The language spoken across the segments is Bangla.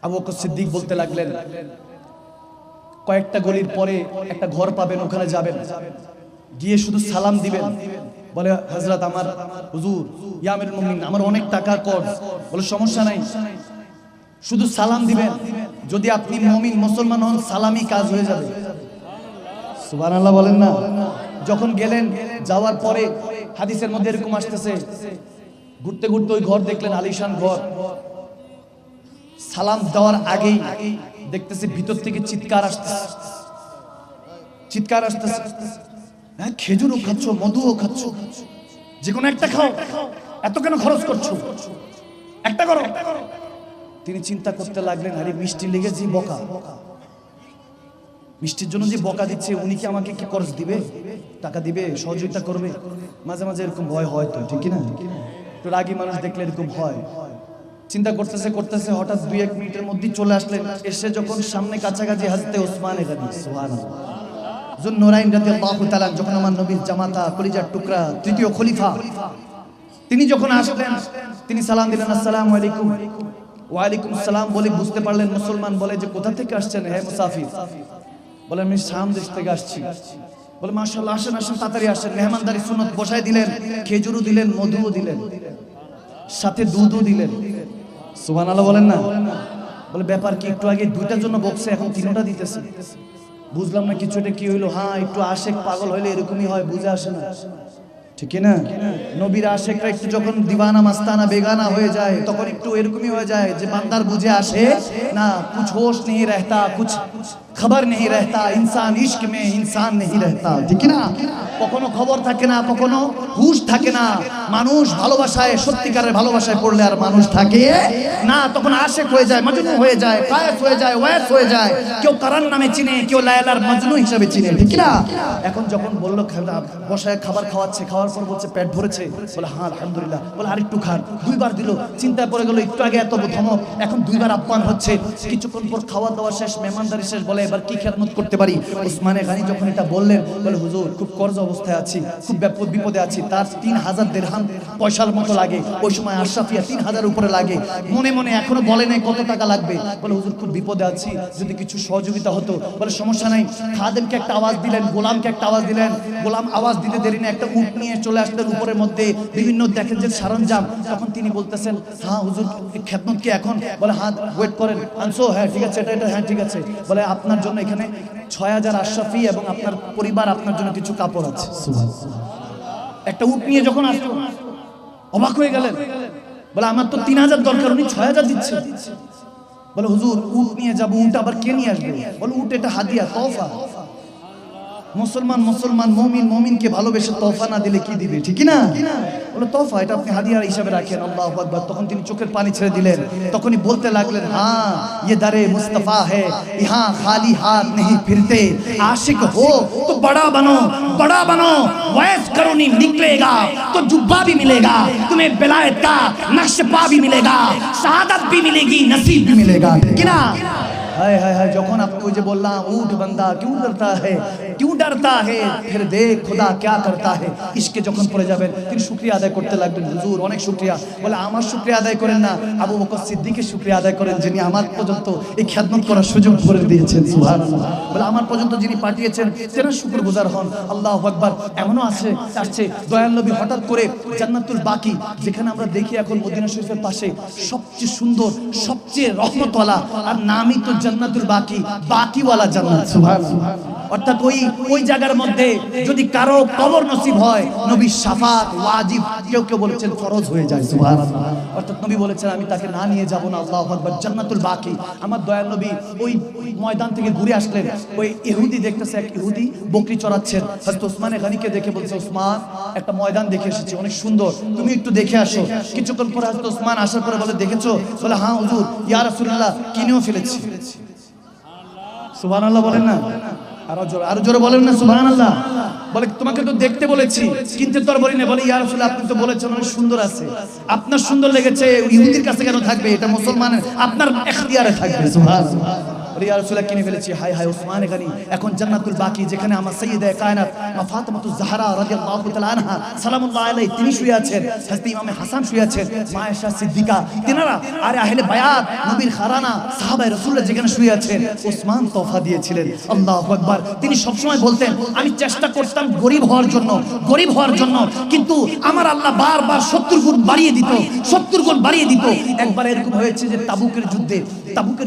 আবু বকর সিদ্দিক বলতে লাগলেন, কয়েকটা গলির পরে একটা ঘর পাবেন, ওখানে যাবেন, গিয়ে শুধু সালাম দিবেন। বলে হযরত আমার হুজুর ইয়া আমিরুল মুমিনিন, আমার অনেক টাকার কর্জ। বলে সমস্যা নাই, শুধু সালাম দিবেন। যদি আপনি মুমিন মুসলমান হন, সালামই কাজ হয়ে যাবে। সুবহানাল্লাহ বলেন না। যখন গেলেন, যাওয়ার পরে হাদিসের মধ্যে এরকম আসতেছে, ঘুরতে ঘুরতে ওই ঘর দেখলেন, আলিশান ঘর। সালাম দেওয়ার আগেই দেখতেছে ভিতর থেকে চিৎকার আসতেছে, চিৎকার আসতেছে, হ্যাঁ খেজুরও খাচ্ছ, মধুও খাচ্ছ, যে কোনো একটা খাও, এত কেন খরচ করছো, একটা করো। তিনি চিন্তা করতে লাগলেন, আরে মিষ্টি লেগে যে বকা, মিষ্টির জন্য যে বকা দিচ্ছে, উনি কি আমাকে কি খরচ দিবে, টাকা দিবে, সহযোগিতা করবে? মাঝে মাঝে এরকম ভয় হয় তো, ঠিক না? তো রাগী মানুষ দেখলে এরকম হয়। চিন্তা করতেছে করতেছে হঠাৎ 2-1 মিনিটের মধ্যেই চলে আসলেন। এসে যখন সামনে কাছাকাছি হযরত ওসমান গনি, সুবহানাল্লাহ, যুন-নুরাইন রাদিয়াল্লাহু তাআলা, যখন আমার নবীর জামাতা, কলিজার টুকরা, তৃতীয় খলিফা, তিনি যখন আসলেন, তিনি সালাম দিলেন, আসসালামু আলাইকুম। ওয়া আলাইকুম আসসালাম বলে বুঝতে পারলেন মুসলমান। বলে যে কোথা থেকে আসছেন হে মুসাফির? বলে আমি শাম দেশ থেকে আসছি। বলে মাশাআল্লাহ, আসেন আসেন, তাড়াতাড়ি আসেন। মেহমানদারি সুন্নত, বসায় দিলেন, খেজুরও দিলেন, মধুও দিলেন, সাথে দুধও দিলেন। সুবহানাল্লাহ বলেন না। বলে ব্যাপার কি, একটু আগে 2টার জন্য বকছে, এখন 3টা দিতেছে, বুঝলাম না কিছু, এটা কি হইলো? হ্যাঁ, একটু আশেক পাগল হইলে এরকমই হয়, বুঝে আসে না, ঠিক না? নবীর আশেকরা একটু যখন দিওয়ানা মাস্তানা বেগানা হয়ে যায়, তখন একটু এরকমই হয়ে যায় যে বান্দার বুঝে আসে না, কুছ হোশ नहीं रहता, कुछ খবর नहीं रहता, इंसान इश्क में इंसान नहीं रहता, ঠিক না? কখনো খবর থাকে না, কখনো হুশ থাকে না। মানুষ ভালোবাসায়, সত্যিকারের ভালোবাসায় পড়লে আর মানুষ থাকে না, তখন আশেক হয়ে যায়, মজনু হয়ে যায়, কায়েস হয়ে যায়, ওয়াইস হয়ে যায়। কেউ কারণ নামে চিনে, কেউ লায়লার মজনু হিসেবে চিনে, ঠিক না? এখন যখন বললো বসায় খাবার খাওয়াচ্ছে, খাওয়ার পর বলছে পেট ভরেছে। বলে হ্যাঁ আলহামদুলিল্লাহ। বলে আরেকটু খান। 2বার দিল। চিন্তায় পড়ে গেল, একটু আগে এত ধমক, এখন 2বার আপ্যায়ন হচ্ছে। কিছুক্ষণ পর খাওয়া দাওয়া শেষ, মেহমানদারি শেষ। বলে এবার কি খেদমত করতে পারি? ওসমানে গনি যখন এটা বললেন, বলে হুজুর খুব কর্জ অবস্থায় আছি, খুব বিপদে আছি, তার 3000 দিরহাম পয়সার মতো লাগে। ওই সময় আশরাফিয়া 3000 উপরে লাগে। মনে মনে এখনো বলে নাই কত টাকা লাগবে। বলে হুজুর খুব বিপদে আছি, যদি কিছু সহযোগিতা হতো। বলে সমস্যা নাই। খাদেমকে একটা আওয়াজ দিলেন, গোলামকে একটা আওয়াজ দিলেন। গোলাম আওয়াজ দিতে দেরি না, একটা উট নিয়ে চলে আসলেন উপরের মধ্যে, বিভিন্ন দেখেন যে সরঞ্জাম। তখন তিনি বলতেছেন, হ্যাঁ হুজুর খেদমত কি এখন? বলে হ্যাঁ, ওয়েট করেন, আনসো, হ্যাঁ ঠিক আছে, এটা হ্যাঁ ঠিক আছে। বলে আপনার জন্য এখানে 6000 আশরাফি এবং আপনার পরিবার, আপনার জন্য কিছু কাপড় আছে। একটা উট নিয়ে যখন আসলো, অবাক হয়ে গেলেন। বলে আমার তো 3000 দরকার, উনি 6000 দিচ্ছে। বলে হুজুর উট নিয়ে যাবো, উট আবার কে নিয়ে আসবে? বলে উট এটা হাদিয়া, তোহফা। মুসলমান মুসলমান, মুমিন মুমিনকে ভালোবেসে তোহফা না দিলে কি দিবে, ঠিক না? বলে তোহফা, এটা আপনি হাদিয়া হিসাবে রাখেন। আল্লাহু আকবার। তখন তিনি চোখের পানি ছেড়ে দিলেন। তখনই বলতে লাগলেন, হ্যাঁ ये दरे मुस्तफा है, यहाँ खाली हाथ नहीं फिरते, आशिक हो तो बड़ा बनो, बड़ा बनो, वैस करोनी निकलेगा तो जुब्बा भी मिलेगा, तुम्हें बेलायत का नक्श पा भी मिलेगा, शहादत भी मिलेगी, नसीब भी मिलेगा, ठीक ना? हाय हाय हाय, যখন আপনি ওই যে বললাম উঠ বান্দা क्यों डरता है, क्यों डरता है, फिर देख खुदा क्या करता है, ইশকে যখন পড়ে যাবেন, তিনি শুকরিয়া আদায় করতে লাগলেন। হুজুর অনেক শুকরিয়া। বলে আমার শুকরিয়া আদায় করেন না, আবু বকর সিদ্দিকের শুকরিয়া আদায় করেন, যিনি আমার পর্যন্ত এই খেদমত করার সুযোগ করে দিয়েছেন। সুবহানাল্লাহ। বলে আমার পর্যন্ত যিনি পাঠিয়েছেন, তেনার শুকরগুজার হন। আল্লাহু আকবার। এমনও আসছে দয়াল নবী হঠাৎ করে জান্নাতুল বাকি, যেখানে আমরা দেখি এখন মদিনা শরীফের পাশে সবচেয়ে সুন্দর, সবচেয়ে রহমতওয়ালা, আর নামই তো জান্নাতুল বাকি, বাকিওয়ালা জান্নাত। সুবহানাল্লাহ। অর্থাৎ ওই জায়গার মধ্যে যদি কারো কবর নসিব হয়, নবীর শাফাত ওয়াজিব, কেউ বলেছেন ফরজ হয়ে যায়। সুবহানাল্লাহ। অর্থাৎ নবী বলেছেন আমি তাকে না নিয়ে যাব না। আল্লাহু আকবার। জান্নাতুল বাকি। আমার দয়াল নবী ওই ময়দান থেকে ঘুরে আসলেন, ওই ইহুদি দেখতেছে, এক ইহুদি বকরি চড়াচ্ছেন। হযরত ওসমানে গনিকে দেখে বলছে, ওসমান একটা ময়দান দেখে এসেছি, অনেক সুন্দর, তুমি একটু দেখে আসো। কিছুক্ষণ পরে হযরত ওসমান আসার পরে বলে, দেখেছো? বলে হ্যাঁ হুজুর, ইয়া রাসূলুল্লাহ, কিনেও ফেলেছি। সুবহানাল্লাহ বলেন না, আরো জোরে বলেন না সুবহানাল্লাহ। বলে তোমাকে তো দেখতে বলেছি, কিনতে তো আর বলি না। বলে ইয়া রাসূলুল্লাহ, আপনি তো বলেছেন অনেক সুন্দর আছে, আপনার সুন্দর লেগেছে, ইহুদির কাছে কেন থাকবে? এটা মুসলমানের, আপনার ইখতিয়ারে থাকবে। সুবহানাল্লাহ। ইয়া রাসূলুল্লাহ, কিনে ফেলেছি। হায় হায় ওসমান গনি, এখন জান্নাতুল বাকি, যেখানে আমার সাইয়্যিদে কায়নাত মা ফাতেমাতুজ জাহরা রাদিয়াল্লাহু তাআলা আনহা সালামুল্লাহ আলাইহি তিনি শুয়ে আছেন, হযরত ইমাম হাসান শুয়ে আছেন, মা আয়েশা সিদ্দিকা তিনারা আর আহলে বায়াত নবীর খারানা সাহাবায়ে রাসূলুল্লাহ যেখানে শুয়ে আছেন, ওসমান তোফা দিয়েছিলেন। আল্লাহু আকবার। তিনি সবসময় বলতেন আমি চেষ্টা করতাম গরিব হওয়ার জন্য, কিন্তু আমার আল্লাহ বারবার 70 গুণ বাড়িয়ে দিত, 70 গুণ বাড়িয়ে দিত। একবার এরকম হয়েছে যে তাবুকের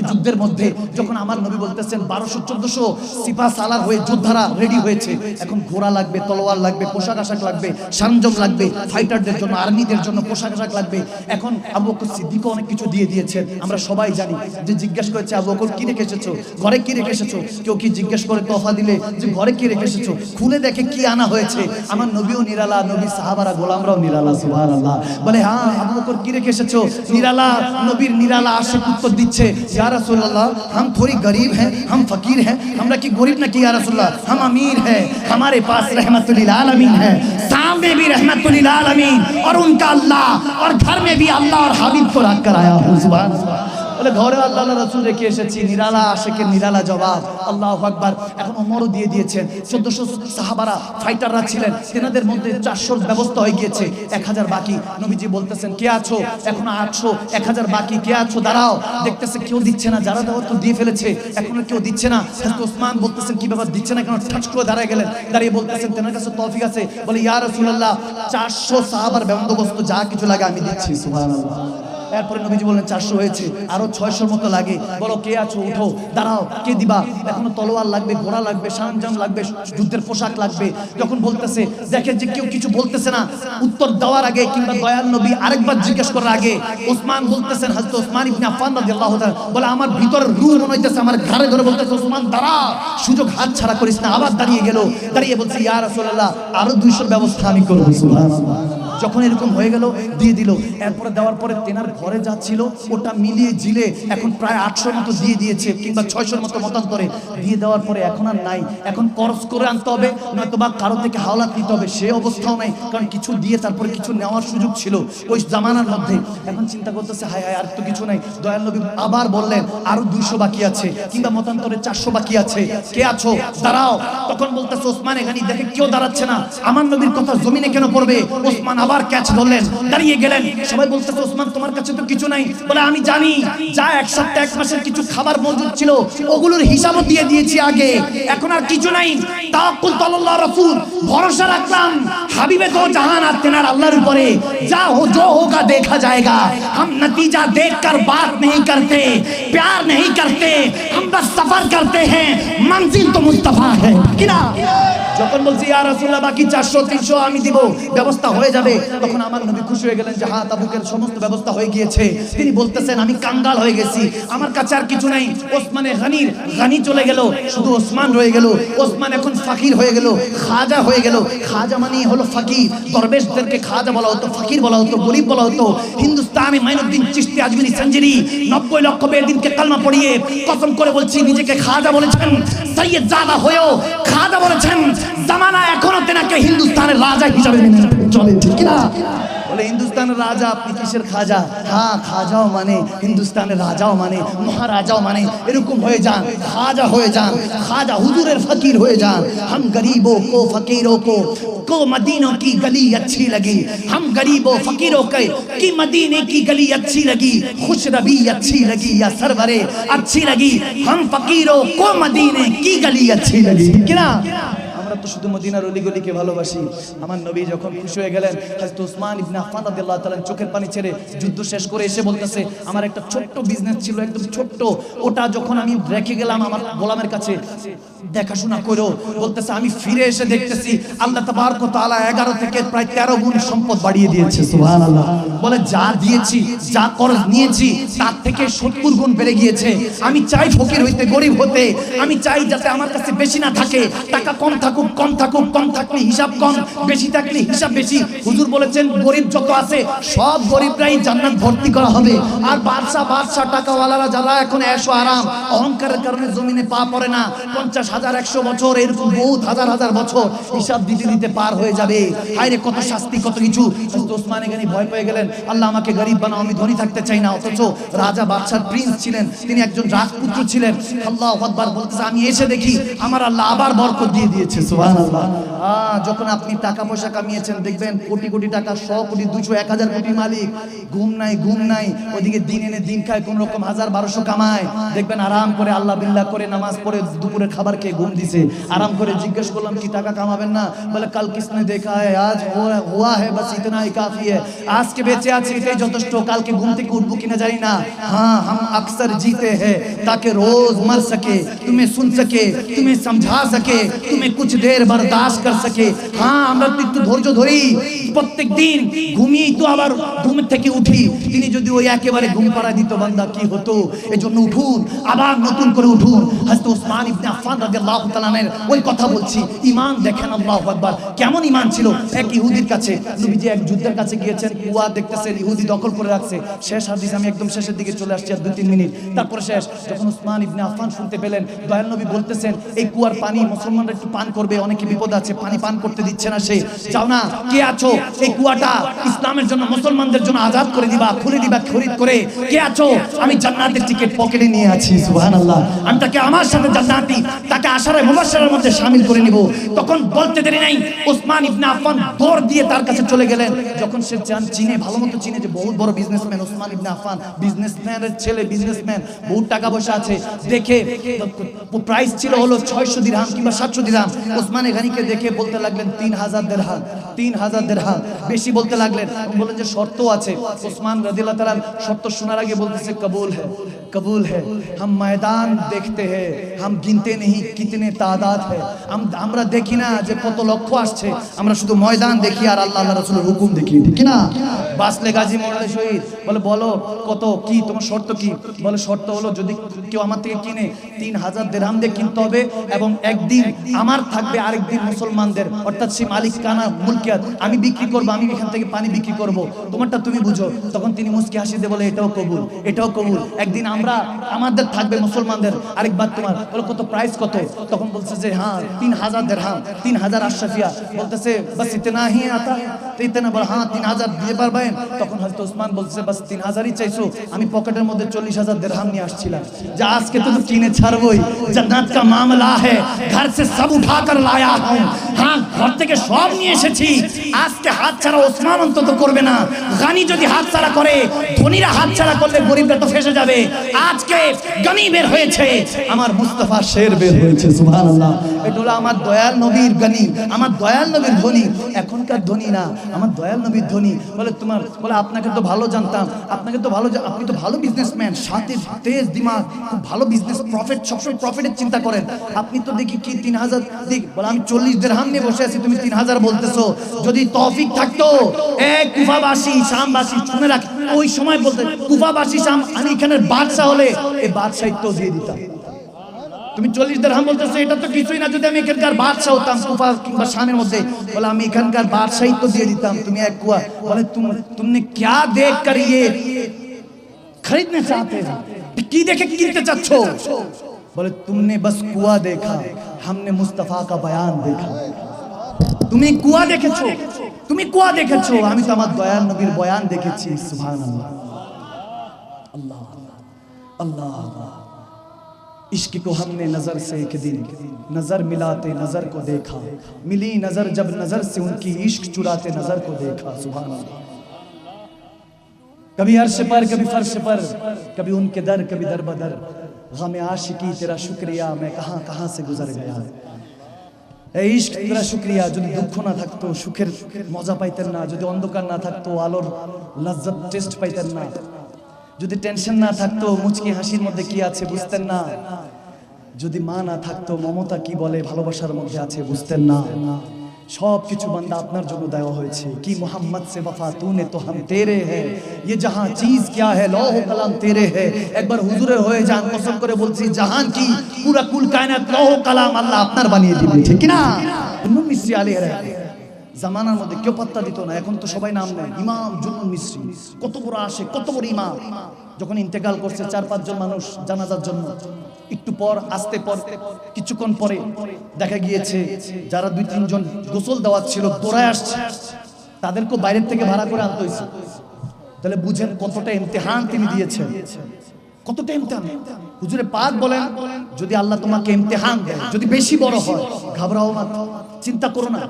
যুদ্ধের মধ্যে যখন আমার নবী বলতেছেন 1200-1400 সিপাহ সালার হয়ে যোদ্ধারা রেডি হয়েছে, এখন ঘোড়া লাগবে, তলোয়ার লাগবে, পোশাক আশাক লাগবে, সরঞ্জাম লাগবে, ফাইটারদের জন্য, আর্মিদের জন্য পোশাক আশাক লাগবে। এখন আবু বকর সিদ্দিক অনেক কিছু দিয়ে দিয়েছেন। আমরা সবাই জানি যে জিজ্ঞেস করেছে আবু বকর কি রেখে এসেছো, ঘরে কি রেখে এসেছো? কেউ কি জিজ্ঞেস করে তোফা দিলে যে ঘরে কি রেখে এসেছো? খুলে দেখে কি আনা হয়েছে। আমার নবীও নিরালা, নবী সাহাবারা গোলামরাও নিরালা। সুবহানাল্লাহ। বলে হ্যাঁ আবু বকর কি রেখে এসেছো? নিরালা। নবীর নিরালা আশিক উত্তর দিচ্ছে ইয়া রাসূলুল্লাহ हम थोड़ी गरीब हैं, हम फकीर हैं। हमरा की गरीब ना की या रसूलुल्लाह, हम अमीर हैं, हमारे पास रहमतुल लिल आलमीन है, सामने भी रहमतुल लिल आलमीन और उनका अल्लाह, और घर में भी अल्लाह और हबीब को रख कर आया हूं। सुभान अल्लाह। বলে ঘরে আল্লাহ রাসূল রেখে এসেছি। নিরালা আশিকের নিরালা জবাব। আল্লাহু আকবার। এখন ওমরও দিয়ে দিয়েছেন। 1400 সাহাবারা ফাইটাররা ছিলেন, তেনাদের মধ্যে 400 ব্যবস্থা হয়ে গিয়েছে, 1000 বাকি। নবীজি বলতেছেন কে আছো? এখন 800, 1000 বাকি, কে আছো? দাঁড়াও। দেখতেছে কেউ দিচ্ছে না, যারা দেওয়ার তো দিয়ে ফেলেছে, এখনো কেউ দিচ্ছে না। হযরত ওসমান বলতেছেন কি ব্যাপার দিচ্ছে না কেন? ঠাস করে দাঁড়ায় গেলেন, দাঁড়িয়ে বলতেছেন তেনার কাছে তৌফিক আছে। বলে ইয়া রাসূলুল্লাহ 400 সাহাবার বন্দোবস্ত যা কিছু লাগে আমি দিচ্ছি। সুবহানাল্লাহ। এরপরে নবীজি বললেন 400 হয়েছে, আরো 600 মতো লাগে। বলো কে আছো? উঠো, দাঁড়াও, কে দিবা? এখনো তলোয়ার লাগবে, ঘোড়া লাগবে, সরঞ্জাম লাগবে, যুদ্ধের পোশাক লাগবে। যখন বলতেছে দেখে যে কেউ কিছু বলতেছে না, উত্তর দেওয়ার আগে কিংবা দয়াল নবী আরেকবার জিজ্ঞেস করার আগে ওসমান বলতেছেন, হযরত ওসমান ইবনে আফফান রাদিয়াল্লাহু তাআলা বলে আমার ভিতরের রূহ মনে হইতেছে আমার ঘাড়ে ধরে বলতেছে ওসমান দাঁড়া, সুযোগ হাত ছাড়া করিস না। আবার দাঁড়িয়ে গেল, দাঁড়িয়ে বলছে ইয়া রাসূলুল্লাহ আরো 200 ব্যবস্থা আমি করব। সুবহানাল্লাহ। যখন এরকম হয়ে গেল দিয়ে দিল। এরপরে দেওয়ার পরে তেনার ঘরে যা ছিল ওটা মিলিয়ে জিলে এখন প্রায় 800 মতো দিয়ে দিয়েছে, কিংবা 600 মতো মতান্তরে দিয়ে দেওয়ার পরে এখন আর নাই। এখন খরচ করে আনতে হবে, নয়তো বা কারো থেকে হাওলাত নিতে হবে, সে অবস্থাও নাই। কারণ কিছু দিয়ে তারপরে কিছু নেওয়ার সুযোগ ছিল ওই জামানার মধ্যে। এখন চিন্তা করতেছে হায় হায় আর তো কিছু নাই। দয়াল নবী আবার বললেন আরো 200 বাকি আছে, কিংবা মতান্তরে 400 বাকি আছে, কে আছো? দাঁড়াও। তখন বলতেছে ওসমান এখানে দেখে কেউ দাঁড়াচ্ছে না, আমার নবীর কথা জমিনে কেন পড়বে? ওসমান আবার ক্যাচ ধরলেন, দাঁড়িয়ে গেলেন। সবাই বলতেছে ওসমান তোমার কাছে তো কিছু নাই। বলে আমি জানি, যা এক সপ্তাহ এক মাসের কিছু খাবার মজুদ ছিল ওগুলোর হিসাবও দিয়ে দিয়েছি আগে, এখন আর কিছু নাই। তাওয়াক্কুল তো আল্লাহ রাসূল, ভরসা রাখলাম হাবিবে দো জাহান আর তেনার আল্লাহর উপরে। যা हो जो होगा देखा जाएगा, हम नतीजा देखकर बात नहीं करते, प्यार नहीं करते, हम बस सफर करते हैं, मंजिल तो मुस्तफा है। কিনা যখন বলছি ইয়া রাসূলুল্লাহ বাকি 400-300 আমি দিব, ব্যবস্থা হয়ে যাবে, তখন আমার নবী খুশি হয়ে গেলেন যে হ্যাঁ তাবুকের সমস্ত ব্যবস্থা হয়ে গিয়েছে। তিনি বলতেছেন আমি কাঙ্গাল হয়ে গেছি, আমার কাছে আর কিছু নাই। ওসমানে গানি চলে গেল, শুধু ওসমান রয়ে গেল। ওসমান এখন ফকির হয়ে গেল, খাজা হয়ে গেল। খাজা মানে হলো ফকির। দরবেশদেরকে খাজা বলা হতো, ফকির বলা হতো, গরিব বলা হতো। হিন্দুস্তানে মাইনুদ্দিন চিশতি আজমিরি সঞ্জরি 90 লক্ষ বেদিনকে কালমা পড়িয়ে কসম করে বলছি নিজেকে খাজা বলেছেন, সৈয়দ জাদা হয়েও খাজা বলেছেন। জামানা এখনো তেনাকে হিন্দুস্তানের রাজা হিসাবে চলে, ঠিক না? বলে হিন্দুস্তানের রাজা, আপনি কিসের খাজা? হ্যাঁ খাজাও মানে হিন্দুস্তানের রাজাও মানে মহারাজাও মানে, এরকম হয়ে যান, খাজা হয়ে যান, খাজা হুজুরের ফকির হয়ে যান। हम गरीबों को फकीरों को मदीनों की गली अच्छी लगी, हम गरीबों फकीरों की मदीने की गली अच्छी लगी, खुश रबी अच्छी लगी या सरवरे अच्छी लगी, हम फकीरों को मदीने की गली अच्छी लगी। किना আমরা তো শুধু মদিনার অলিগলিকে ভালোবাসি। আমার নবী যখন খুশি হয়ে গেলেন, হযরত ওসমান ইবনে আফফান রাদিয়াল্লাহু তাআলা চোখের পানি ছেড়ে যুদ্ধ শেষ করে এসে বলতেছে আমার একটা ছোট্ট বিজনেস ছিল, একদম ছোট্ট, ওটা যখন আমি রেখে গেলাম আমার গোলামের কাছে দেখাশোনা করো, বলতেছে আমি ফিরে এসে দেখতেছি আল্লাহ তাবারক ওয়া তাআলা 11 থেকে প্রায় 13 গুণ সম্পদ বাড়িয়ে দিয়েছে। সুবহানাল্লাহ। বলে যা দিয়েছি, যা কর্জ নিয়েছি তার থেকে 70 গুণ বেড়ে গিয়েছে। আমি চাই ফকির হইতে, গরিব হতে, আমি চাই যাতে আমার কাছে বেশি না থাকে, টাকা কম থাকুক, কম থাকুক, কম থাকলে হিসাব কম, বেশি থাকলে হিসাব বেশি। হুজুর বলেছেন গরিব যত আছে সব গরিবরাই জান্নাত ভর্তি করা হবে। আর বাদশা টাকাওয়ালারা যারা এখন এশো আরাম, অহংকারের কারণে জমিনে পা পড়ে না। 50,000 100 বছর এরকম বহুত হাজার হাজার বছর হিসাব দিতে দিতে পার হয়ে যাবে। হায়রে কত শাস্তি, কত কিছু। ওসমান গনি ভয় পেয়ে গেলেন, আল্লাহ আমাকে গরিব বানাও, আমি ধনী থাকতে চাই না। অথচ রাজা বাদশার প্রিন্স ছিলেন, তিনি একজন রাজপুত্র ছিলেন। আল্লাহু আকবার বলতেছে, আমি এসে দেখি আমার আল্লাহ আবার বরকত দিয়ে দিয়েছে। সুবহানাল্লাহ। যখন আপনি টাকা পয়সা কামিয়েছেন, দেখবেন কোটি কোটি টাকা, 100 কোটি 200 1000 কোটি মালিক, ঘুম নাই, ওইদিকে দিন এনে দিন খায়, কোন রকম 1000-1200 কামায়, দেখবেন আরাম করে আল্লাহ বিল্লাহ করে নামাজ পড়ে দুপুরে খাবার খেয়ে ঘুম দিছে আরাম করে। জিজ্ঞেস করলাম কি টাকা কামাবেন না? বলে কাল কিসনে দেখা है, आज हुआ है, बस इतना ही काफी है। আজকে বেঁচে আছি এটাই যথেষ্ট, কালকে ঘুম থেকে উঠবো কিনা জানি না। हाँ हम अक्सर जीते हैं ताकि रोज मर सके, तुम्हें सुन सके, तुम्हें समझा सके, तुम्हें कुछ देर बर्दाश्त कर सके। हाँ আমরা একটু ধৈর্য ধরি, প্রত্যেক দিন ঘুমিয়ে তো আবার ঘুম থেকে উঠি। তিনি যদি ওই একেবারে ঘুম পাড়া দিত বান্দা কি হতো? এজন্য উঠুন, আবার নতুন করে উঠুন। হযরত ওসমান ইবনে আফফান রাদিয়াল্লাহু তাআলা আনহু ওই কথা বলছি, ঈমান দেখেন, আল্লাহু আকবার, কেমন ঈমান ছিল। এক ইহুদির কাছে নবীজি এক যুদ্ধের কাছে গিয়েছেন, কুয়া দেখতেছেন ইহুদি দখল করে রাখছে। শেষ হাদিস, আমি একদম শেষের দিকে চলে আসছি, আর 2-3 মিনিট তারপরে শেষ। যখন ওসমান ইবনে আফফান শুনতে পেলেন, দয়াল নবী বলতেছেন এই কুয়ার পানি মুসলমানরা একটু পান করবে, অনেকে বিপদ আছে, পানি পান করতে দিচ্ছে না সে। যাও না, কে আছো এই কুয়াটা ইসলামের জন্য মুসলমানদের জন্য আজাদ করে দিবা, খুলে দিবা খরিদ করে। কে আছো? আমি জান্নাতের টিকিট পকেটে নিয়ে আছি। সুবহানাল্লাহ। আমি তাকে আমার সাথে জান্নাতি, তাকে আশারায়ে মুবাশশারার মধ্যে শামিল করে নিব। তখন বলতে দেরি নাই, ওসমান ইবনে আফফান দৌড় দিয়ে তার কাছে চলে গেলেন। যখন সে চিনে, ভালোমতো চিনে যে বহুত বড় বিজনেসম্যান ওসমান ইবনে আফফান, বিজনেসম্যানের ছেলে, বিজনেসম্যান, বহুত টাকা পয়সা আছে। দেখে প্রাইস ছিল হলো 600 দিরহাম কিংবা 700 দিরহাম। ওসমান গনিকে দেখে বলতে লাগলেন 3000 দিরহাম, 3000 দিরহাম, বেশি বলতে লাগলেন। বলেন যে শর্ত আছে। ওসমান রাদিয়াল্লাহু তাআলা শর্ত শোনার আগে বলতেছে কবুল है, कबूल है, हम मैदान देखते हैं, हम गिनते नहीं कितने तादाद है। আমরা দেখি না যে কত লক্ষ আসছে, আমরা শুধু ময়দান দেখি আর আল্লাহ আল্লাহ রাসূলের হুকুম দেখি, ঠিক না? বাসলে গাজী মরলে শহীদ। বলে বলো কত, কি তোমার শর্ত কি? বলে শর্ত হলো যদি কেউ আমার থেকে কিনে 3000 দিরহাম দিয়ে কিনতে হবে, এবং একদিন আমার থাকবে, আরেকদিন মুসলমানদের, অর্থাৎ সেই মালিকানা মুলকিয়াত আমি বিক্রি করব, আমি এখান থেকে পানি বিক্রি করব, তোমারটা তুমি বুঝো। তখন তিনি মুস্কি হাসি দিয়ে বলে এটাও কবুল, এটাও কবুল। একদিন আমরা আমাদের থাকবে মুসলমানদের, আরেকবার তোমার। বলে কত, প্রাইস কত? তখন বলছে যে হ্যাঁ 3000 দিরহাম, 3000 আশরাফিয়া। বলতেছে বাস ইতনা হি আতা, তো ইতনা। বলে হ্যাঁ 3000 দিয়ে পারবেন? তখন হযরত ওসমান বলছে বাস 3000ই চাইছো, আমি পকেটের মধ্যে 40,000 দিরহাম নিয়ে আসছিলাম, যে আজকে তো কিনে ছাড়বই, জান্নাত কা মামলা है, घर से सब उठा कर लाया हूं। হ্যাঁ ঘর থেকে সব নিয়ে এসেছি, আজকে হাত ছাড়া ওসমান অন্তত করবে না। গানি যদি হাত ছাড়া করে, ধনীরা হাত ছাড়া করলে গরিবরা তো ফেসে যাবে। আজকে গানি বের হয়েছে, আমার মুস্তাফা শের বের হয়েছে। সুবহানাল্লাহ। এটা হলো আমার দয়াল নবীর গানি, আমার দয়াল নবীর ধনী, এখনকার ধনী না, আমার দয়াল নবীর ধনী। বলে তোমার, বলে আপনাকে তো ভালো জানতাম, আপনাকে তো ভালো, আপনি তো ভালো বিজনেসম্যান, সাথে তেজ দিমাগ, খুব ভালো বিজনেস, প্রফিট, সবসময় প্রফিটের চিন্তা করেন। আপনি তো দেখি কি 3000 দিক। বলে আমি 40 দিরহাম নিয়ে বসে আছি, তুমি 3000 বলতেছো। যদি তৌফিক থাকতো, এক কুফাবাসী, শামবাসী, শুনে রাখ, ওই সময় বলতে কুফাবাসী, শাম, আমি এখানের বাদশা হলে এই বাদশাহিত্ব দিয়ে দিতাম। তুমি 40 দিরহাম বলতেছো, এটা তো কিছুই না। যদি আমি এখানকার বাদশা হতাম কুফা কিংবা শামের মধ্যে, বলে আমি এখানকার বাদশাহিত্ব দিয়ে দিতাম। তুমি এক কুয়া। বলে तुमने क्या देख कर ये खरीदना चाहते हो, কি দেখে কিনতে চাচ্ছ? বলে तुमने बस कुआ देखा, हमने मुस्तफा का बयान देखा। তুমি কুয়া দেখেছো, তুমি কুয়া দেখেছো, আমি তো আমার দয়াল নবীর বয়ান দেখেছি। সুবহানাল্লাহ। अल्लाह अल्लाह। इश्क को हमने नजर से एक दिन नजर मिलाते नजर को देखा, मिली नजर जब नजर से उनकी इश्क चुराते नजर को देखा। सुभान अल्लाह। कभी अर्श पर, कभी फर्श पर, कभी उनके दर, कभी दर बदर, गम आशिकी तेरा शुक्रिया, मैं कहां कहां से गुजर गया। এই ইশক তেরা শুকরিয়া। যদি দুঃখ না থাকতো, সুখের মজা পাইতেন না। যদি অন্ধকার না থাকতো, আলোর লজ্জত টেস্ট পাইতেন না। যদি টেনশন না থাকতো, মুচকি হাসির মধ্যে কি আছে বুঝতেন না। যদি মা না থাকতো, মমতা কি বলে ভালোবাসার মধ্যে আছে বুঝতেন না। সব কিছু বান্দা আপনার জন্য দেওয়া হয়েছে। কি মোহাম্মদ সে वफा तूने तो हम तेरे हैं, ये जहां चीज क्या है लौह कलम तेरे है। একবার হুজুরের হয়ে যান, কসম করে বলছি, জাহান কি পুরা কুল কায়নাত লৌহ কালাম আল্লাহ আপনার বানিয়ে দিবেন, ঠিক কি না? জুন্নুন মিসরি আলাইহিস সালাম জামানার মধ্যে কেউ পাত্তা দিত না, এখন তো সবাই নাম নেয়। ইমাম জুন্নুন মিসরি, কত বড় আসে, কত বড় ইমাম। যখন ইন্তেকাল করছে 4-5 জন মানুষ জানাজার জন্য, একটু পর আসতে পর কিছুক্ষণ পরে দেখা গিয়েছে যারা 2-3 জন গোসল দেওয়ার ছিল দৌড়ায় আসছে, তাদেরকে বাইরের থেকে ভাড়া করে আনতে হয়েছে। তাহলে বুঝেন কতটা ইমতিহান তিনি দিয়েছেন, কতটা ইমতিহান। হুজুরে পাক বলেন যদি আল্লাহ তোমাকে ইমতিহান দেয়, যদি বেশি বড় হয়, ঘাবড়াও না, চিন্তা করো না,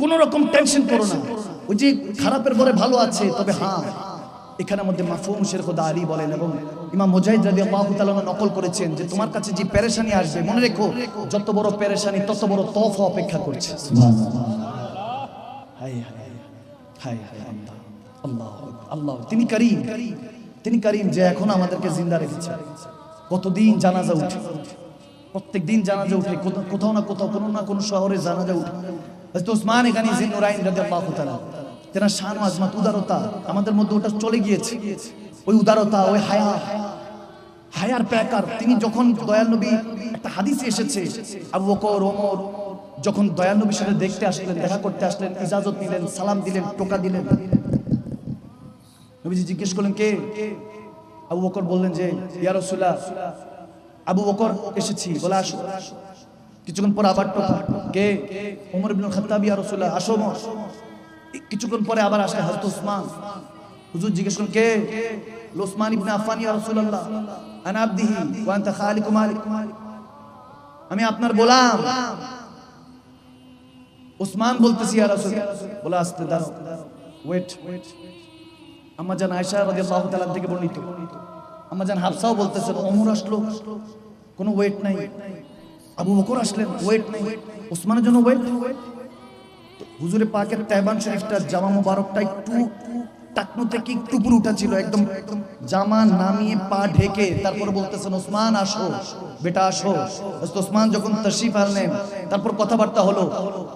কোন রকম টেনশন করো না। ওই যে খারাপের পরে ভালো আছে, তবে হ্যাঁ এখানের মধ্যে মাফহুম শেরখ দারি বলেন এবং ইমাম মুজাহিদ রাদিয়াল্লাহু তাআলা নকল করেছেন যে তোমার কাছে যে পেরেশানি আসবে মনে রেখো যত বড় পেরেশানি তত বড় তওফা অপেক্ষা করছে। সুবহানাল্লাহ, হায় হায় হায় হায়, আল্লাহ আল্লাহ আল্লাহ, তিনি করিম, তিনি করিম যে এখন আমাদেরকে জিন্দা রেখেছে। কতদিন জানাজা উঠে, প্রত্যেকদিন জানাজা উঠে, কোথাও না কোথাও কোনো না কোনো শহরে জানাজা উঠে। হযরত ওসমান গনি জিন্নুরাইন রাদিয়াল্লাহু তাআলা, তেনার শান আজমত, উদারতা আমাদের মধ্যে ওটা চলে গিয়েছে। ওই উদারতা, ওই হায়া, হায়ার প্যাকার। তিনি যখন দয়াল নবী, একটা হাদিসে এসেছে আবু বকর ওমর যখন দয়াল নবীর সাথে দেখতে আসলেন, দেখা করতে আসলেন, ইজাজত নিলেন, সালাম দিলেন, টোকা দিলেন, নবীজি জিজ্ঞেস করলেন কে? আবু বকর বললেন যে ইয়া রাসূলুল্লাহ, আবু বকর এসেছি, বলে আসো। কিছুক্ষণ পর আবার টোকা, কে? ওমর ইবনে খাত্তাব, ইয়া রাসূলুল্লাহ আসো ওমর। কিছুক্ষণ পরে আবার আসে হযরত ওসমান। হুজুর জিজ্ঞেস করলেন কে? ওসমান ইবনে আফফান, ইয়া রাসূলুল্লাহ আনা আবদিহি ওয়া আনতা খালিকু মালিক, আমি আপনার গোলাম। ওসমান বলতেছি ইয়া রাসূলুল্লাহ, বলে আস্তে দাঁড়াও, ওয়েট। আম্মা জান আয়েশা রাদিয়াল্লাহু তাআলা থেকে বর্ণিত, আম্মা জান হাফসাও বলতেছেন ওমর আসলো, কোনো ওয়েট নাই। আবু বকর আসলেন, ওয়েট নাই। ওসমানের জন্য ওয়েট। হুজুরে পাকের তাইবান শরীফটা জামা মুবারকটা একটু টাকনো থেকে একটু উপরে উঠা ছিল, একদম জামা নামিয়ে পা ঢেকে তারপর বলতেছেন ওসমান আসো বেটা আসো। ওসমান যখন তাশরিফ আনলেন, তারপর কথাবার্তা হলো।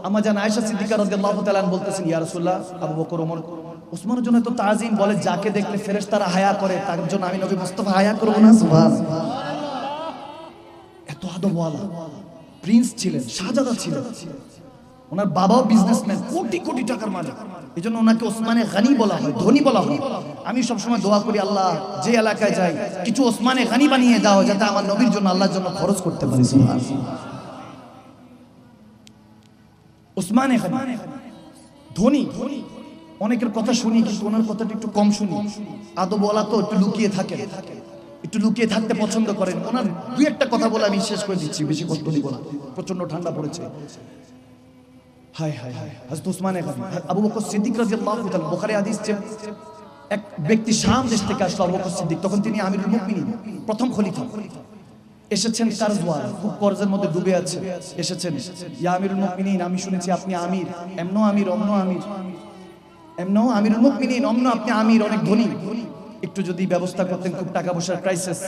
আম্মা জান আয়েশা সিদ্দিকা রাদিয়াল্লাহু তাআলা বলতেছেন ইয়া রাসূলুল্লাহ, আবু বকর ওমর ওসমানের জন্য তো তাজিম, বলে যাকে দেখলে ফেরেশতারা হায়া করে তার জন্য আমি নবী মুস্তাফা হায়া করব না? সুবহানাল্লাহ, এত আদবওয়ালা প্রিন্স ছিলেন, শাহজাদা ছিলেন। ওনার বাবাও বিজনেসম্যান, কোটি কোটি টাকার মালিক, এজন্য ওনাকে ওসমানে গনি বলা হয়, ধনী বলা হয়। আমি সবসময় দোয়া করি আল্লাহ যে এলাকায় যাই কিছু ওসমানে গনি বানিয়ে দাও, যাতে আমার নবীর জন্য আল্লাহর জন্য খরচ করতে পারি। সুবহানাল্লাহ, ওসমানে গনি ধনী। অনেকের কথা শুনি কিন্তু ওনার কথাটা একটু কম শুনি। আদবওয়ালা তো একটু লুকিয়ে থাকে, একটু লুকিয়ে থাকতে পছন্দ করেন। ওনার দুই একটা কথা বলে আমি শেষ করে দিচ্ছি, বেশি কষ্ট নিব না, প্রচন্ড ঠান্ডা পড়েছে। হায় হায় হায়, হযরত ওসমানে গনি, আবু বকর সিদ্দিক রাদিয়াল্লাহু তাআলা, বুখারী হাদিস যে এক ব্যক্তি শাম দেশ থেকে আসলো, আবু বকর সিদ্দিক, তখন তিনি আমিরুল মুমিনিন, প্রথম খলিফা। এসেছেন কারজওয়াল, খুব কর্জের মধ্যে ডুবে আছে। এসেছেন, ইয়া আমিরুল মুমিনিন, আমি শুনেছি আপনি আমির, এমনও আমির অমনও আমির, এমনও আমিরুল মুমিনিন অমনও আপনি আমির, অনেক ধনী, একটু যদি ব্যবস্থা করতেন, খুব টাকা পয়সার ক্রাইসিস।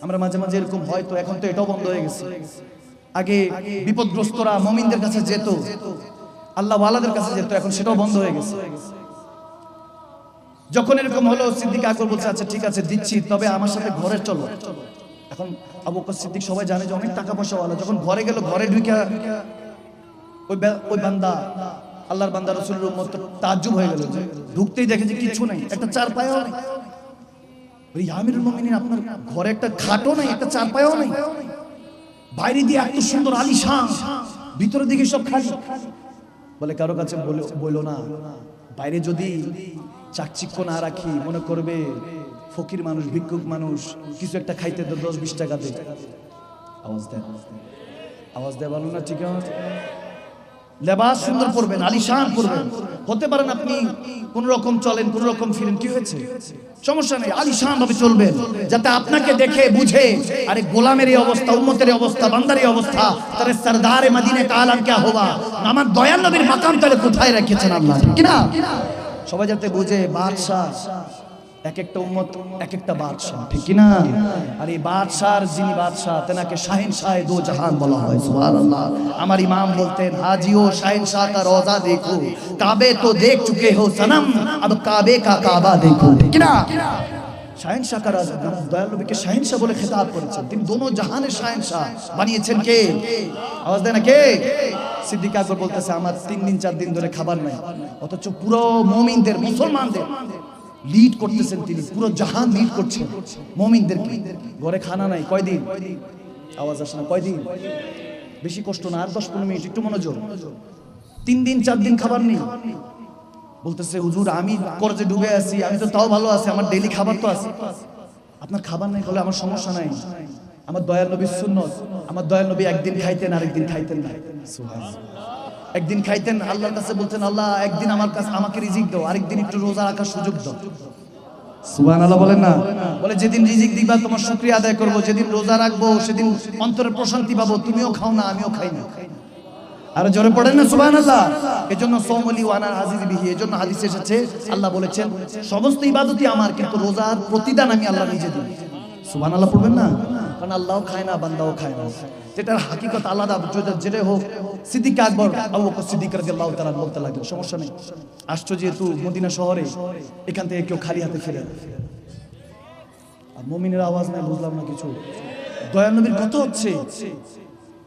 আমরা মাঝে মাঝে এরকম হয়, তো এখন তো এটাও বন্ধ হয়ে গেছে। আগে বিপদগ্রস্তরা মুমিনদের কাছে যেত, আল্লাহ ওয়ালাদের কাছে যেত, এখন সেটাও বন্ধ হয়ে গেছে। যখন এরকম হলো, সিদ্দিক আকবর বলছে আচ্ছা ঠিক আছে দিচ্ছি, তবে আমার সাথে ঘরে চলো। এখন আবু বকর সিদ্দিক সবাই জানে যে অনেক টাকা পয়সা ওয়ালা, যখন ঘরে গেল, ঘরে ঢুকে ওই বান্দা, আল্লাহর বান্দা রাসূলের উম্মত তাজ্জুব হয়ে গেল, যে ঢুকতেই দেখে যে কিছু নাই, একটা চারপায়াও নেই। ওই আমিরুল মুমিনিন, আপনার ঘরে একটা খাটও নাই, একটা চারপায়াও নেই, বাইরে দিয়ে এত সুন্দর আলিশান, ভিতরের দিকে সব খালি। বলে কারো কাছে বলো না, বাইরে যদি চাকচিক্য না রাখি মনে করবে ফকির মানুষ, ভিক্ষুক মানুষ, কিছু একটা খাইতে তো 10-20 টাকা দেয়। আওয়াজ দেয় বলো না, ঠিক আছে? লেবাস সুন্দর পরবেন, আলিশান পরবেন। হতে পারেন আপনি কোন রকম চলেন, কোন রকম ফিরেন, কি হয়েছে, সমস্যা নেই, আলিশান ভাবে চলবেন, যাতে আপনাকে দেখে বুঝে আরে গোলামের এই অবস্থা, উম্মতের এই অবস্থা, বান্দার এই অবস্থা, তারে সরদারে মদিনে কা আলম क्या होगा, আমার দয়াল নবীর মাকাম তাহলে কোথায় রেখেছেন আল্লাহ, ঠিক না? সবাই যাতে বুঝে বাদশা, এক একটা উম্মত এক একটা বাদশা, ঠিক কি না? আর এই বাদশার যিনি বাদশা, তেনাকে শাহিনশাহ দো জাহান বলা হয়। সুবহানাল্লাহ। আমার ইমাম বলতেন হাজিও শাহিনশাহ কা রোজা দেখো, কাবে তো দেখ চুকে হো সনম, अब কাবে কা কাবা দেখো, ঠিক কি না? শাহিনশাহ কা রাজা, দয়াল নবীকে শাহিনশাহ বলে খেতাব করেছেন। তিনি দোনো জাহানের শাহিনশাহ বানিয়েছেন কে? আওয়াজ দেন না কে? সিদ্দিক আকবর বলতেছে আমার 3 দিন 4 দিন ধরে খাবার নাই, অথচ পুরো মুমিনদের, মুসলমানদের লিড করতেছেন তিনি, পুরো জাহান লিড করছেন মুমিনদেরকে। ঘরে খানা নাই কয়দিন, আওয়াজ আসে না, কয়দিন? বেশি কষ্ট না, আর 10-15 মিনিট, একটু মনোযোগ। 3 দিন 4 দিন খাবার নেই। বলতেছে হুজুর আমি কর্জে ডুবে আছি, আমি তো তাও ভালো আছি, আমার ডেইলি খাবার তো আছে। আপনার খাবার নাই বলে আমার সমস্যা নাই, আমার দয়াল নবীর সুন্নত, আমার দয়াল নবী একদিন খাইতেন আরেকদিন খাইতেন না। সুবহানাল্লাহ। একদিন খাইতেন, আল্লাহর কাছে বলতেন আল্লাহ একদিন আমার কাছে আমাকে রিজিক দাও, আরেকদিন একটু রোজা রাখার সুযোগ দাও। সুবহানাল্লাহ বলেন না? বলে যেদিন রিজিক দিবা তোমার শুকরিয়া আদায় করব, যেদিন রোজা রাখবো সেদিন অন্তরের প্রশান্তি পাবো, তুমিও খাও না আমিও খাই না। আর জোরে পড়েন না সুবহানাল্লাহ। এজন্য সওমলি ওয়ানা আজিজ বিহি, এজন্য হাদিসে এসেছে আল্লাহ বলেছেন সমস্ত ইবাদতই আমার, কিন্তু রোজার প্রতিদান আমি আল্লাহ নিজে দিই। সুবহানাল্লাহ পড়বেন না? কারণ আল্লাহও খায় না বান্দাও খায় না, যেটার হাকিকত আলাদা। যেটা হোক সিদ্দিক আকবর আবু বকর সিদ্দিক রাদিয়াল্লাহু তাআলা বলতে লাগলেন সমস্যা নেই, আসছো যেহেতু মদিনা শহরে, এখান থেকে কেউ খালি হাতে ফিরে না। আর মুমিনের আওয়াজ নাই, বুঝলাম না কিছু। দয়াল নবীর কথা হচ্ছে,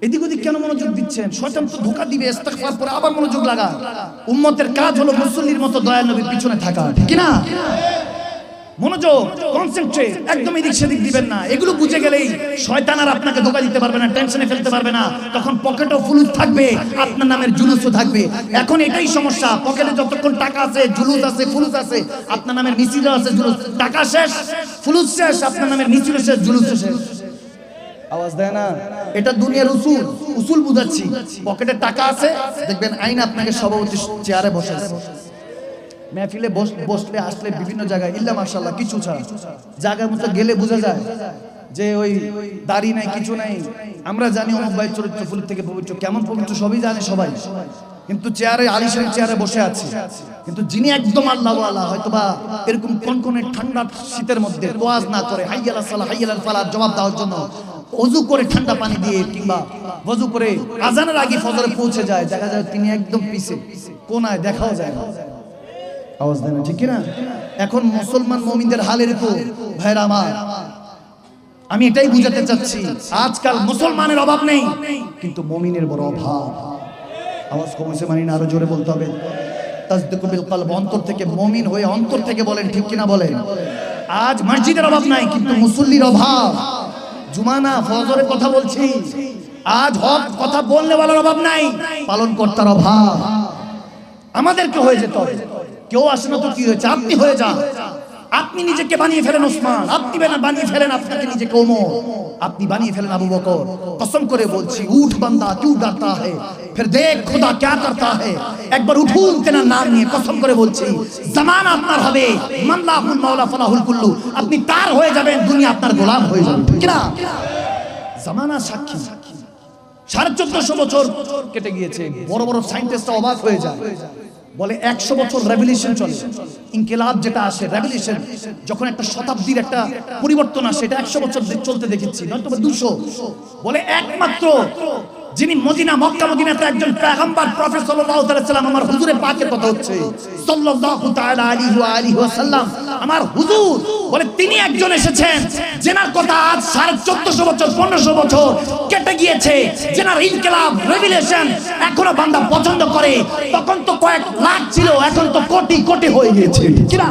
এদিক ওদিক কেন মনোযোগ দিচ্ছেন? শয়তান তো ধোঁকা দিবে, ইস্তেগফার পরে আবার মনোযোগ লাগা। উম্মতের কাজ হলো মুসল্লির মতো দয়াল নবীর পিছনে থাকা, ঠিক না? মনোযোগ, কনসেন্ট্রেট, একদম এদিক সেদিক দিবেন না। এগুলো বুঝে গেলেই শয়তান আর আপনাকে ধোঁকা দিতে পারবে না, টেনশনে ফেলতে পারবে না। তখন পকেটেও ফুলুস থাকবে, আপনার নামের জুলুসও থাকবে। এখন এটাই সমস্যা, পকেটে যতক্ষণ টাকা আছে, জুলুস আছে, ফুলুস আছে, আপনার নামের মিছিলও আছে, জুলুস। টাকা শেষ, ফুলুস শেষ, আপনার নামের মিছিল শেষ, জুলুস শেষ। আওয়াজ দেয় না? এটা দুনিয়ার উসুল, উসুল বুঝাচ্ছি। পকেটে টাকা আছে, দেখবেন আইন আপনাকে সভাপতি চেয়ারে বসে আছে, মেহফিলে বসলে আসলে বিভিন্ন জায়গায় ইল্লা মাশাআল্লাহ কিছু ছাড়া জায়গার মতো গেলে বোঝা যায় যে ওই দাড়ি নাই, কিছু নাই। আমরা জানি অমুক ভাই চরিত্র ফুল থেকে পবিত্র, কেমন পবিত্র সবই জানে সবাই, কিন্তু চেয়ারে আলিশান চেয়ারে বসে আছে। কিন্তু যিনি একদম আল্লাহ ওয়ালা, হয়তোবা এরকম কনকনে ঠান্ডা শীতের মধ্যে ওয়াজ না করে হাইয়াল সালাহ হাইয়াল ফালাহ জবাব দেওয়ার জন্য ওযু করে ঠান্ডা পানি দিয়ে কিংবা ওযু করে আজানের আগে ফজরে পৌঁছে যায়, দেখা যায় তিনি একদম পিছে কোনায়, দেখাও যায় না। আওয়াজ দেয় না, ঠিক না? এখন মুসলমান মুমিনদের হালের উপর ভাইরা আমার, আমি এটাই বুঝাতে চাচ্ছি, আজকাল মুসলমানের অভাব নেই, কিন্তু মুমিনের বড় অভাব। আওয়াজ কমেছে মানে না, আরো জোরে বলতে হবে। তাসদিকু বিল কলব, অন্তর থেকে মুমিন হয়ে অন্তর থেকে বলেন, ঠিক কিনা বলেন? আজ মসজিদের অভাব নাই, কিন্তু মুসল্লির অভাব। জুমা না, ফজরের কথা বলছি। আজ হক কথা বললে বলার অভাব নাই, পালন কর্তার অভাব। আমাদেরকে হয়ে যেতে হবে। কেউ আসে না তো কি হয়েছে, আপনি হয়ে যান। আপনি নিজেকে বানিয়ে ফেলেন ওসমান, আপনি বানিয়ে ফেলেন আপনাকে নিজেকে ওমর, আপনি বানিয়ে ফেলেন আবু বকর। কসম করে বলছি, উঠ বান্দা क्यों डरता है, फिर देख खुदा क्या करता है। একবার উঠুন তেনার নাম নিয়ে, কসম করে বলছি জামানা আপনার হবে, মাল্লাহুল মাওলা ফালাহুল কুল্লু, আপনি তার হয়ে যাবেন, দুনিয়া আপনার গোলাম হয়ে যাবে, ঠিক না? জামানা সাক্ষী, 1450 বছর কেটে গিয়েছে। বড় বড় সায়েন্টিস্টরা অবাক হয়ে যায়, বলে 100 বছর রেভলিউশন চলে, ইনকিলাব যেটা আসে, রেভলিউশন যখন একটা শতাব্দীর একটা পরিবর্তন আসে, এটা 100 বছর চলতে দেখেছি, নয়তো 200। বলে একমাত্র যিনি মদিনা মক্কা মদিনাতে একজন পয়গম্বর প্রফেট সাল্লাল্লাহু আলাইহি সাল্লাম, আমার হুজুরে পাকের কথা হচ্ছে সাল্লাল্লাহু তাআলা আলাইহি ওয়াসাল্লাম, আমার হুজুর বলে তিনি একজন এসেছেন যেনার কথা আজ 1450 বছর 1500 বছর কেটে গিয়েছে, যেনার ইনকিলাব রেভলিউশন এখনো বান্দা পছন্দ করে। তখন তো কয়েক লাখ ছিল, এখন তো কোটি কোটি হয়ে গিয়েছে, ঠিক না?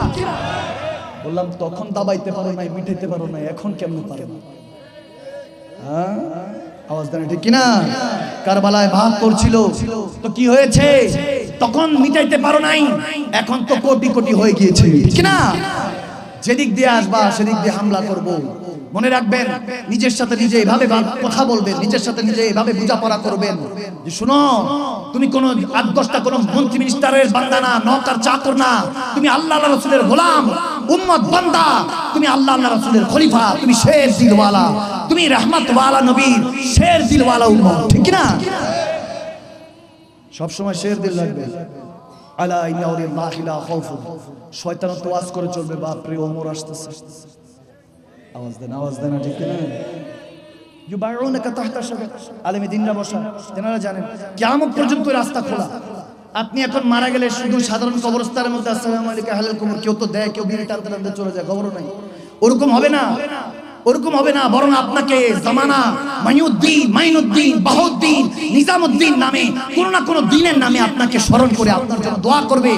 বললাম তখন দাবাইতে পারো নাই, মিটাইতে পারো নাই, এখন কেমন পারে না? হ্যাঁ, আওয়াজ দেন, ঠিক কিনা? কারবালায় ভাগ করছিল তো কি হয়েছে? তখন মিটাইতে পারো নাই, এখন তো কোটি কোটি হয়ে গিয়েছে, ঠিক না? যেদিক দিয়ে আসবা সেদিক দিয়ে হামলা করব। মনে রাখবেন, নিজের সাথে নিজে এভাবে কথা বলবেন, নিজের সাথে নিজে এভাবে বোঝাপড়া করবেন যে শুনো, তুমি কোন 8-10টা কোন মন্ত্রী মিনিস্টারের বান্দা না, নওকর চাকর না, তুমি আল্লাহ আল্লাহ রাসূলের গোলাম, উম্মত বান্দা, তুমি আল্লাহ আল্লাহ রাসূলের খলিফা, তুমি শের দিলওয়ালা, তুমি রহমত ওয়ালা নবীর শের দিলওয়ালা উম্মত, ঠিক না? সব সময় শের দিল লাগবে। আলা ইন্না আউলিয়াল্লাহি লা খাউফুন, শয়তান তো ওয়াজ করে চলবে, বাপ রে ওমর আসতেছে। আওয়াজ দেন, ঠিক না? ইউবাইউনাকা তাহতা শাজার, আলেমে দ্বীনরা বসা, তেনারা জানেন কিয়ামত পর্যন্ত রাস্তা খোলা। আপনি এখন মারা গেলে শুধু সাধারণ কবরস্থানের মধ্যে আসসালামু আলাইকুম হালাল কুমুর, কেউ তো দেয়, কেউ বিড়ি টানতে টানতে চলে যায়, খবরও নাই। ওরকম হবে না, ওরকম হবে না, বরং আপনাকে জামানা মাইনুদ্দিন, বাহুদ্দিন, নিজামুদ্দিন নামে কোন না কোন দিনের নামে আপনাকে স্মরণ করে আপনার জন্য দোয়া করবে।